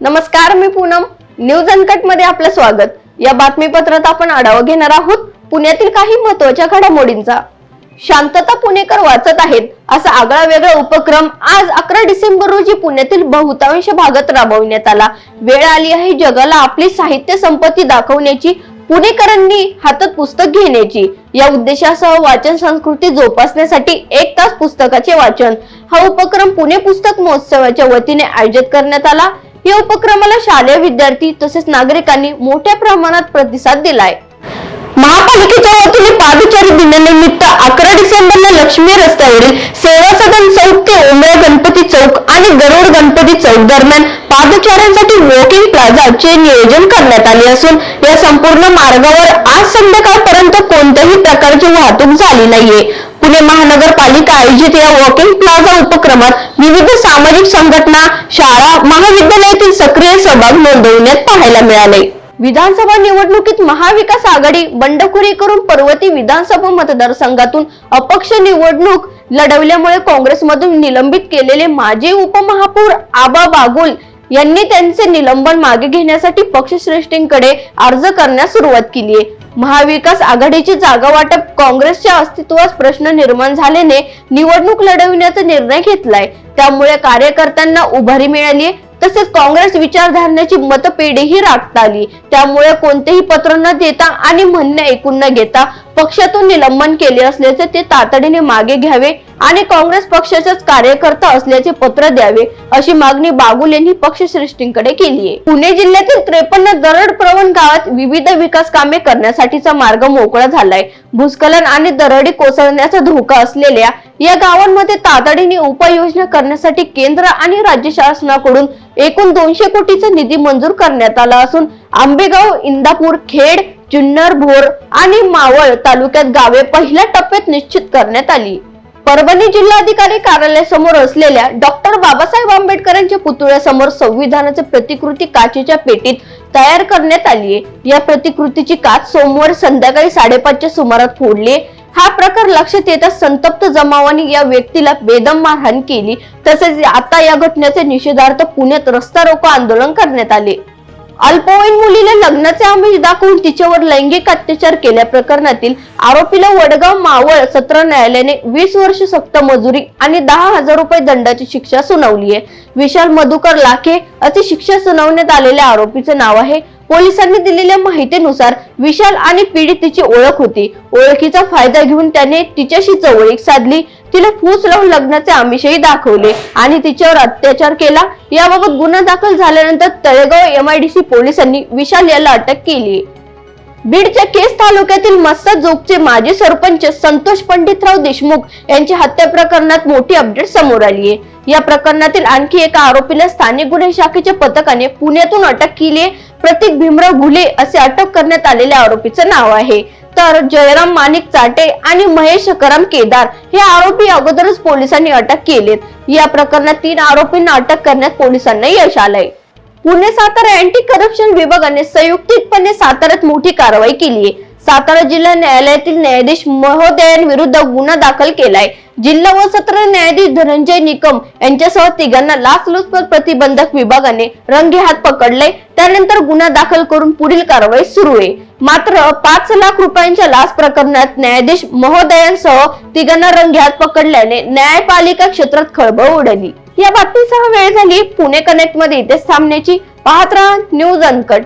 नमस्कार, मी Poonam. News uncut मध्ये आपलं स्वागत. या बातमीपत्रात आपण आढावा घेणार आहोत पुण्यातील काही महत्त्वाच्या घडामोडींचा. शांतता पुणेकर वाचत आहेत असा आगळा वेगळा उपक्रम आज 11 डिसेंबर रोजी पुण्यातील बहुतांश भागात राबवण्यात आला. वेळ आली आहे जगाला आपली साहित्य संपत्ती दाखवण्याची, पुणेकरांनी हातात पुस्तक घेण्याची. या उद्देशासह वाचन संस्कृती जोपासण्यासाठी 1 तास पुस्तकाचे वाचन हा उपक्रम पुणे पुस्तक महोत्सवाच्या वतीने आयोजित करण्यात आला. या उपक्रमाला शालेय विद्यार्थी तसेच नागरिकांनी मोठ्या प्रमाणात प्रतिसाद दिलाय. महापालिकेच्या वतीने पादचारी दिनानिमित्त 11 डिसेंबरला लक्ष्मी रस्त्यावरील सेवा सदन चौक ते उमरा गणपती चौक आणि गरुड गणपती चौक दरम्यान पादचाऱ्यांसाठी वॉकिंग प्लाझाचे नियोजन करण्यात आले असून या संपूर्ण मार्गावर आज संध्याकाळपर्यंत कोणत्याही प्रकारची वाहतूक झाली नाहीये. पुणे महानगरपालिका आयोजित या वॉकिंग प्लाझा उपक्रमात विविध सामाजिक संघटना, शाळा, महाविद्यालयातील सक्रिय सहभाग नोंदवण्यात पाहायला मिळाले. विधानसभा निवडणुकीत महाविकास आघाडी बंडखोरी करून पर्वती विधानसभा मतदारसंघातून अपक्ष निवडणूक लढवल्यामुळे काँग्रेसमधून निलंबित केलेले माजी उपमहापौर आबा बागुल यांनी त्यांचे निलंबन मागे घेण्यासाठी पक्षश्रेष्ठींकडे अर्ज करण्यास सुरुवात केली आहे. महाविकास आघाडीची जागा वाटप काँग्रेसच्या अस्तित्वास प्रश्न निर्माण झाल्याने निवडणूक लढवण्याचा निर्णय घेतलाय. त्यामुळे कार्यकर्त्यांना उभारी मिळाली तसेच काँग्रेस विचारधारणेची मतपेढीही राखता आली. त्यामुळे कोणतेही पत्र न देता आणि म्हणणे ऐकून न घेता पक्षातून निलंबन केले असल्याचे ते तातडीने मागे घ्यावे आणि काँग्रेस पक्षाचाच कार्यकर्ता असल्याचे पत्र द्यावे अशी मागणी बागुल यांनी पक्षश्रेष्ठींकडे केली आहे. पुणे जिल्ह्यातील 53 दरड प्रवण गावात विविध विकास कामे करण्यासाठीचा मार्ग मोकळा झालाय. भूस्खलन आणि दरडी कोसळण्याचा धोका असलेल्या या गावांमध्ये तातडीने उपाययोजना करण्यासाठी केंद्र आणि राज्य शासनाकडून एकूण 200 कोटीचा निधी मंजूर करण्यात आला असून आंबेगाव, इंदापूर, खेड, जुन्नर, भोर आणि मावळ तालुक्यात गावे पहिल्या टप्प्यात निश्चित करण्यात आली. परभणी जिल्हाधिकारी कार्यालयासमोर असलेल्या डॉक्टर बाबासाहेब आंबेडकरांच्या पुतळ्यासमोर संविधानाची प्रतिकृती काचेच्या पेटीत तयार करण्यात आली आहे. या प्रतिकृतीची काच सोमवारी संध्याकाळी 5:30च्या सुमारास फोडली. हा प्रकार लक्षात येताच संतप्त जमावाने या व्यक्तीला बेदम मारहाण केली. तसेच आता या घटनेच्या निषेधार्थ पुण्यात रस्ता रोको आंदोलन करण्यात आले. अल्पवयीन मुलीला लग्नाचे आमिष दाखवून तिच्यावर लैंगिक अत्याचार केल्या प्रकरणातील आरोपीला वडगाव मावळ सत्र न्यायालयाने 20 वर्ष सक्त मजुरी आणि 10,000 रुपये दंडाची शिक्षा सुनावली आहे. विशाल मधुकर लाखे अशी शिक्षा सुनावण्यात आलेल्या आरोपीचे नाव आहे. पोलिसांनी दिलेल्या माहितीनुसार विशाल आणि पीडितेची ओळख होती. ओळखीचा फायदा घेऊन त्याने तिच्याशी जवळीक साधली, तिला फूस लावून लग्नाचे आमिषही दाखवले आणि तिच्यावर अत्याचार केला. याबाबत गुन्हा दाखल झाल्यानंतर तळेगाव MIDC पोलिसांनी विशाल याला अटक केली. बीडच्या केस तालुक्यातील मस्साजोगचे माजी सरपंच संतोष पंडितराव देशमुख यांच्या हत्या प्रकरणात मोठी अपडेट समोर आली आहे. या प्रकरणातील आणखी एका आरोपीला स्थानिक गुन्हे शाखेच्या पथकाने पुण्यातून अटक केली आहे. प्रतीक भीमराव घुले असे अटक करण्यात आलेल्या आरोपीचे नाव आहे. तर जयराम माणिक चाटे आणि महेश कराम केदार हे आरोपी अगोदरच पोलिसांनी अटक केलेत. या प्रकरणात 3 आरोपींना अटक करण्यात पोलिसांना यश आलंय. पुणे सातारा अँटी करप्शन विभागाने संयुक्तिकपणे साताऱ्यात मोठी कारवाई केली आहे. सातारा जिल्हा न्यायालयातील न्यायाधीश महोदयांविरुद्ध गुन्हा दाखल केलाय. जिल्हा व सत्र न्यायाधीश धनंजय निकम यांच्यासह 3घांना लाचलुचपत प्रतिबंधक विभागाने रंगेहात पकडले. त्यानंतर गुन्हा दाखल करून पुढील कारवाई सुरू आहे. मात्र 5 लाख रुपयांच्या लाच प्रकरणात न्यायाधीश महोदयांसह 3घांना रंगेहात पकडल्याने न्यायपालिका क्षेत्रात खळबळ उडाली. या बातमीसह वेळ झाली पुणे कनेक्ट मध्ये इथेच थांबण्याची. पाहत राहा न्यूज अनकट.